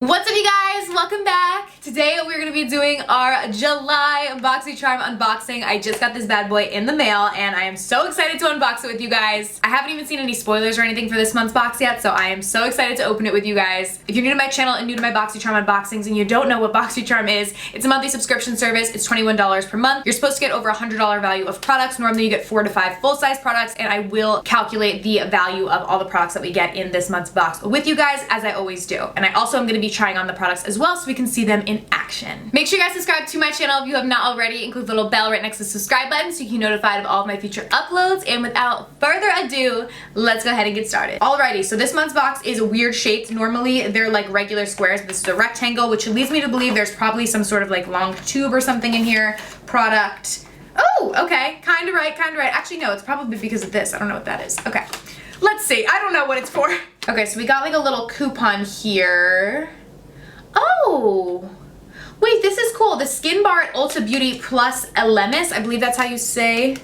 What's up, you guys? Welcome back. Today we're going to be doing our July Boxycharm unboxing. I just got this bad boy in the mail and I am so excited to unbox it with you guys. I haven't even seen any spoilers or anything for this month's box yet, so I am so excited to open it with you guys. If you're new to my channel and new to my Boxycharm unboxings and you don't know what Boxycharm is, it's a monthly subscription service. It's $21 per month. You're supposed to get over $100 value of products. Normally you get 4 to 5 full-size products, and I will calculate the value of all the products that we get in this month's box with you guys, as I always do. And I also am going to be trying on the products as well so we can see them in action. Make sure you guys subscribe to my channel if you have not already. Include the little bell right next to the subscribe button so you can be notified of all of my future uploads. And without further ado, let's go ahead and get started. Alrighty, so this month's box is weird shaped. Normally they're like regular squares, but this is a rectangle, which leads me to believe there's probably some sort of like long tube or something in here. Product. Oh, okay, kind of right, kind of right. Actually, no, it's probably because of this. I don't know what that is. Okay, let's see. I don't know what it's for. Okay, so we got like a little coupon here. Oh, wait, this is cool. The Skin Bar at Ulta Beauty plus Elemis. I believe that's how you say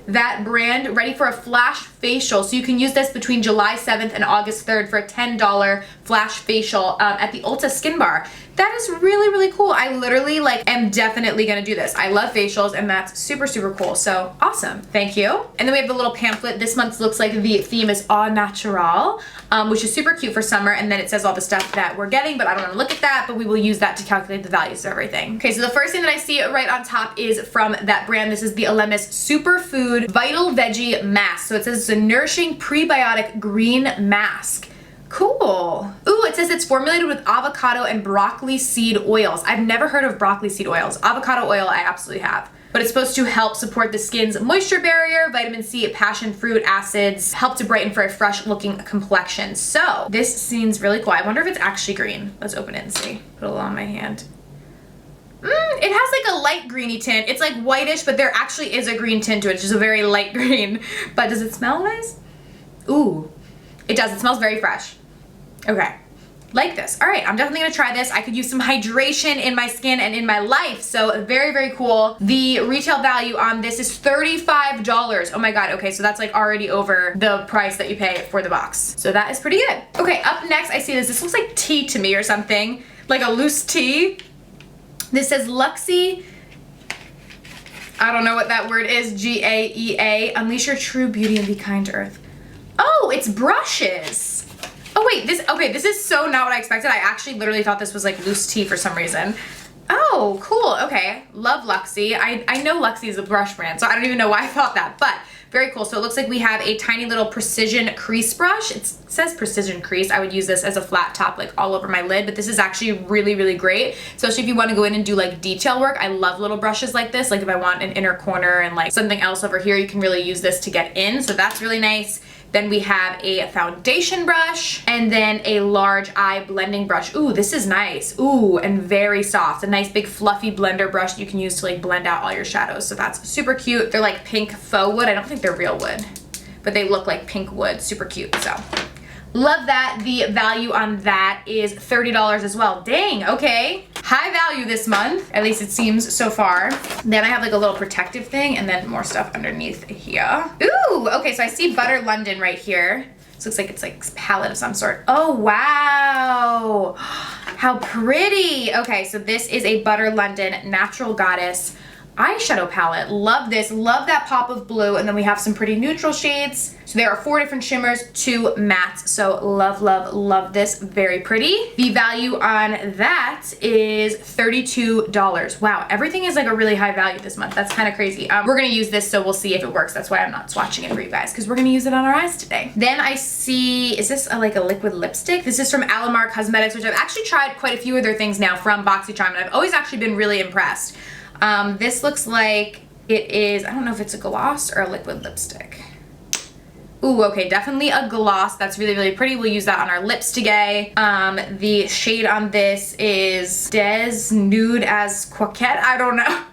that brand. Ready for a flash facial. So you can use this between July 7th and August 3rd for a $10 flash facial at the Ulta Skin Bar. That is really, really cool. I literally am definitely gonna do this. I love facials and that's super, super cool. So awesome, thank you. And then we have the little pamphlet. This month looks like the theme is au natural, which is super cute for summer. And then it says all the stuff that we're getting, but I don't wanna look at that, but we will use that to calculate the values of everything. Okay, so the first thing that I see right on top is from that brand. This is the Elemis Superfood Vital Veggie Mask. So it says it's a nourishing prebiotic green mask. Cool. Ooh, it says it's formulated with avocado and broccoli seed oils. I've never heard of broccoli seed oils. Avocado oil, I absolutely have. But it's supposed to help support the skin's moisture barrier, vitamin C, passion fruit acids, help to brighten for a fresh looking complexion. So this seems really cool. I wonder if it's actually green. Let's open it and see. Put it all on my hand. It has like a light greeny tint. It's like whitish, but there actually is a green tint to it, which is a very light green. But does it smell nice? Ooh, it does. It smells very fresh. Okay, like this. All right, I'm definitely gonna try this. I could use some hydration in my skin and in my life, so very, very cool. The retail value on this is $35. Oh my God, okay, so that's like already over the price that you pay for the box. So that is pretty good. Okay, up next I see this. This looks like tea to me or something, like a loose tea. This says Luxie. I don't know what that word is, Gaea. Unleash your true beauty and be kind to earth. Oh, it's brushes. Oh wait, this is so not what I expected. I actually literally thought this was like loose tea for some reason. Oh, cool, okay. Love Luxie. I know Luxie is a brush brand, so I don't even know why I thought that, but very cool. So it looks like we have a tiny little precision crease brush. It says precision crease. I would use this as a flat top like all over my lid, but this is actually really, really great. Especially if you want to go in and do like detail work. I love little brushes like this. Like if I want an inner corner and like something else over here, you can really use this to get in. So that's really nice. Then we have a foundation brush and then a large eye blending brush. Ooh, this is nice. Ooh, and very soft. A nice big fluffy blender brush that you can use to like blend out all your shadows. So that's super cute. They're like pink faux wood. I don't think they're real wood, but they look like pink wood. Super cute. So love that. The value on that is $30 as well. Dang, okay. High value this month, at least it seems so far. Then I have like a little protective thing and then more stuff underneath here. Ooh, okay, so I see Butter London right here. This looks like it's like a palette of some sort. Oh, wow. How pretty. Okay, so this is a Butter London Natural Goddess eyeshadow palette. Love this. Love that pop of blue. And then we have some pretty neutral shades. So there are 4 different shimmers, 2 mattes. So love, love, love this. Very pretty. The value on that is $32. Wow, everything is like a really high value this month. That's kind of crazy. We're gonna use this, so we'll see if it works. That's why I'm not swatching it for you guys, because we're gonna use it on our eyes today. Then I see, is this like a liquid lipstick? This is from Alamar Cosmetics, which I've actually tried quite a few of their things now from Boxycharm, and I've always actually been really impressed. This looks like it is, I don't know if it's a gloss or a liquid lipstick. Ooh, okay, definitely a gloss. That's really, really pretty. We'll use that on our lips today. The shade on this is Des Nude as Coquette. I don't know.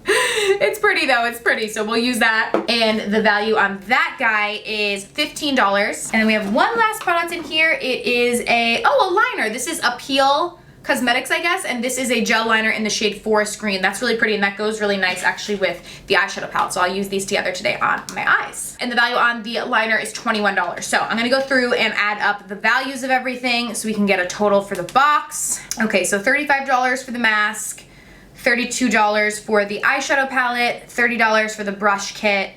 It's pretty though, it's pretty, so we'll use that. And the value on that guy is $15. And then we have one last product in here. It is a liner. This is a Peel Cosmetics, I guess, and this is a gel liner in the shade Forest Green. That's really pretty, and that goes really nice actually with the eyeshadow palette, so I'll use these together today on my eyes. And the value on the liner is $21. So I'm gonna go through and add up the values of everything so we can get a total for the box. Okay, so $35 for the mask, $32 for the eyeshadow palette, $30 for the brush kit,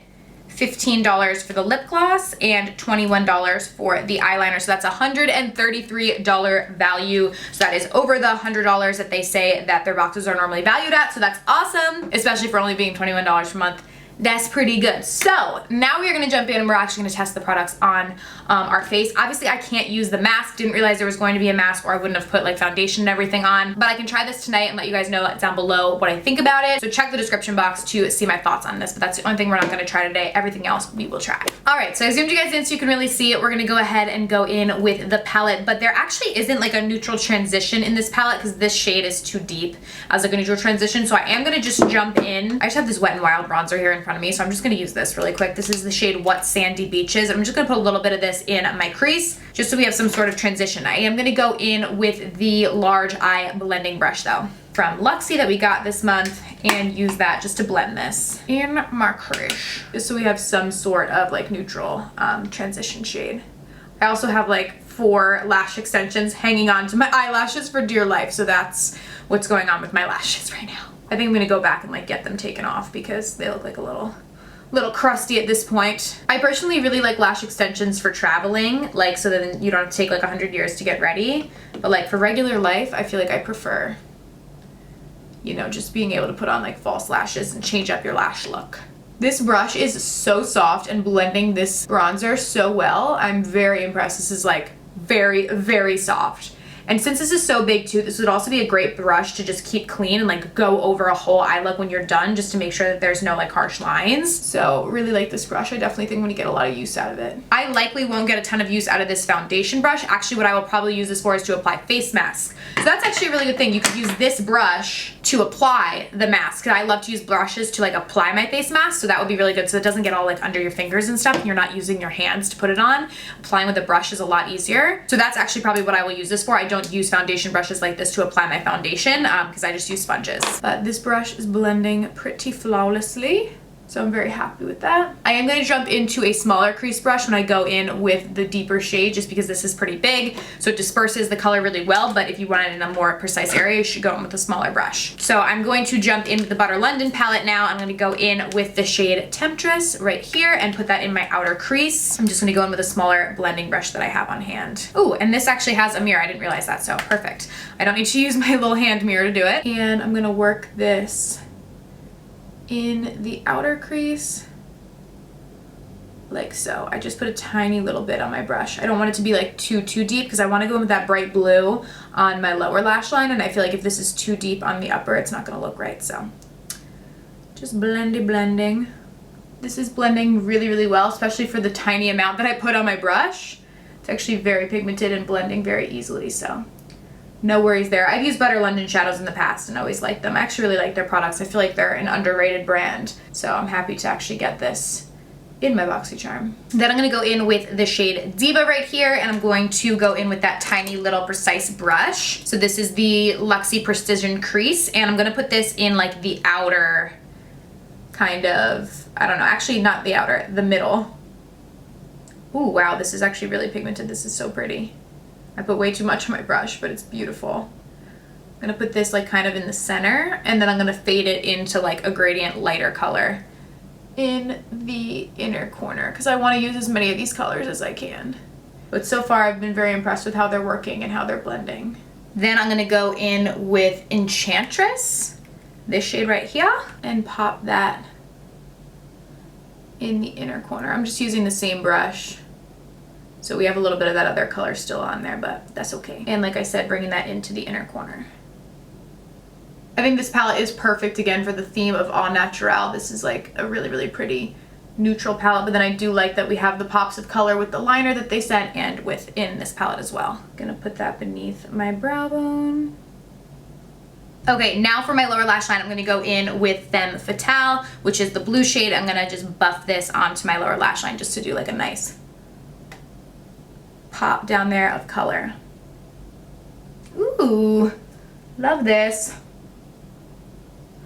$15 for the lip gloss, and $21 for the eyeliner. So that's $133 value. So that is over the $100 that they say that their boxes are normally valued at. So that's awesome, especially for only being $21 per month. That's pretty good. So now we are gonna jump in and we're actually gonna test the products on our face. Obviously I can't use the mask, didn't realize there was going to be a mask or I wouldn't have put like foundation and everything on, but I can try this tonight and let you guys know down below what I think about it. So check the description box to see my thoughts on this, but that's the only thing we're not gonna try today. Everything else we will try. All right, so I zoomed you guys in so you can really see it. We're gonna go ahead and go in with the palette, but there actually isn't like a neutral transition in this palette because this shade is too deep as like a neutral transition. So I am gonna just jump in. I just have this Wet n Wild bronzer here in front of me, so I'm just gonna use this really quick. This is the shade What Sandy Beaches. I'm just gonna put a little bit of this in my crease just so we have some sort of transition. I am gonna go in with the large eye blending brush though from Luxie that we got this month and use that just to blend this in my crease just so we have some sort of like neutral transition shade. I also have like 4 lash extensions hanging on to my eyelashes for dear life, so that's what's going on with my lashes right now. I think I'm gonna go back and like get them taken off because they look like a little crusty at this point. I personally really like lash extensions for traveling, like so then you don't have to take like 100 years to get ready. But like for regular life, I feel like I prefer, you know, just being able to put on like false lashes and change up your lash look. This brush is so soft and blending this bronzer so well. I'm very impressed. This is like very, very soft. And since this is so big too, this would also be a great brush to just keep clean and like go over a whole eye look when you're done, just to make sure that there's no like harsh lines. So really like this brush. I definitely think I'm gonna get a lot of use out of it. I likely won't get a ton of use out of this foundation brush. Actually, what I will probably use this for is to apply face masks. So that's actually a really good thing. You could use this brush to apply the mask. I love to use brushes to like apply my face mask, so that would be really good so it doesn't get all like under your fingers and stuff and you're not using your hands to put it on. Applying with a brush is a lot easier. So that's actually probably what I will use this for. I don't use foundation brushes like this to apply my foundation because I just use sponges. But this brush is blending pretty flawlessly, so I'm very happy with that. I am going to jump into a smaller crease brush when I go in with the deeper shade just because this is pretty big, so it disperses the color really well, but if you want it in a more precise area, you should go in with a smaller brush. So I'm going to jump in with the Butter London palette now. I'm going to go in with the shade Enchantress right here and put that in my outer crease. I'm just going to go in with a smaller blending brush that I have on hand. Oh, and this actually has a mirror. I didn't realize that, so perfect. I don't need to use my little hand mirror to do it. And I'm going to work this in the outer crease like so. I just put a tiny little bit on my brush. I don't want it to be like too deep because I want to go in with that bright blue on my lower lash line, and I feel like if this is too deep on the upper, it's not going to look right. So just blending. This is blending really, really well, especially for the tiny amount that I put on my brush. It's actually very pigmented and blending very easily, so no worries there. I've used Butter London shadows in the past and always liked them. I actually really like their products. I feel like they're an underrated brand. So I'm happy to actually get this in my Boxycharm. Then I'm gonna go in with the shade Diva right here, and I'm going to go in with that tiny little precise brush. So this is the Luxie Precision Crease, and I'm gonna put this in like the outer kind of, I don't know, actually not the outer, the middle. Ooh, wow, this is actually really pigmented. This is so pretty. I put way too much on my brush, but it's beautiful. I'm gonna put this like kind of in the center, and then I'm gonna fade it into like a gradient lighter color in the inner corner because I want to use as many of these colors as I can. But so far I've been very impressed with how they're working and how they're blending. Then I'm gonna go in with Enchantress, this shade right here, and pop that in the inner corner. I'm just using the same brush. So we have a little bit of that other color still on there, but that's okay. And like I said, bringing that into the inner corner. I think this palette is perfect again for the theme of au naturel. This is like a really, really pretty neutral palette, but then I do like that we have the pops of color with the liner that they sent and within this palette as well. I'm gonna put that beneath my brow bone. Okay, now for my lower lash line, I'm gonna go in with Femme Fatale, which is the blue shade. I'm gonna just buff this onto my lower lash line just to do like a nice pop down there of color. Ooh, Love this.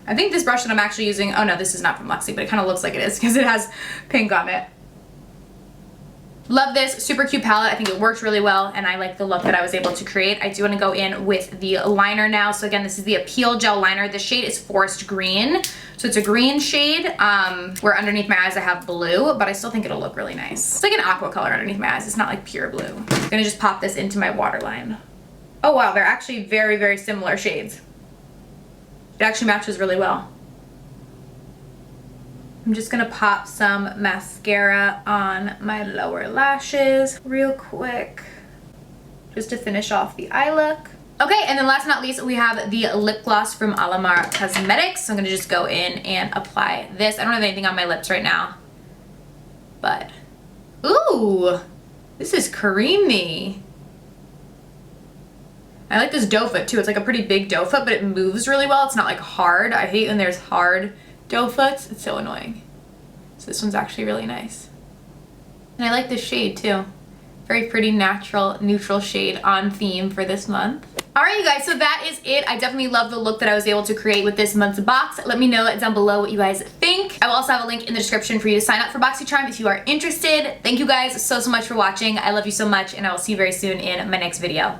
I think this brush that I'm actually using, oh no, this is not from Luxie, but it kind of looks like it is because it has pink on it. Love this, super cute palette. I think it works really well and I like the look that I was able to create. I do want to go in with the liner now. So again, this is the Appeal Gel Liner. The shade is Forest Green. So it's a green shade where underneath my eyes I have blue, but I still think it'll look really nice. It's like an aqua color underneath my eyes. It's not like pure blue. I'm gonna just pop this into my waterline. Oh wow, they're actually very, very similar shades. It actually matches really well. I'm just gonna pop some mascara on my lower lashes real quick, just to finish off the eye look. Okay, and then last but not least, we have the lip gloss from Alamar Cosmetics. So I'm gonna just go in and apply this. I don't have anything on my lips right now, but, ooh, this is creamy. I like this doe foot too. It's like a pretty big doe foot, but it moves really well. It's not like hard. I hate when there's hard doe foots. It's so annoying. So this one's actually really nice. And I like this shade too. Very pretty, natural, neutral shade on theme for this month. Alright you guys, so that is it. I definitely love the look that I was able to create with this month's box. Let me know down below what you guys think. I will also have a link in the description for you to sign up for Boxycharm if you are interested. Thank you guys so much for watching. I love you so much and I will see you very soon in my next video.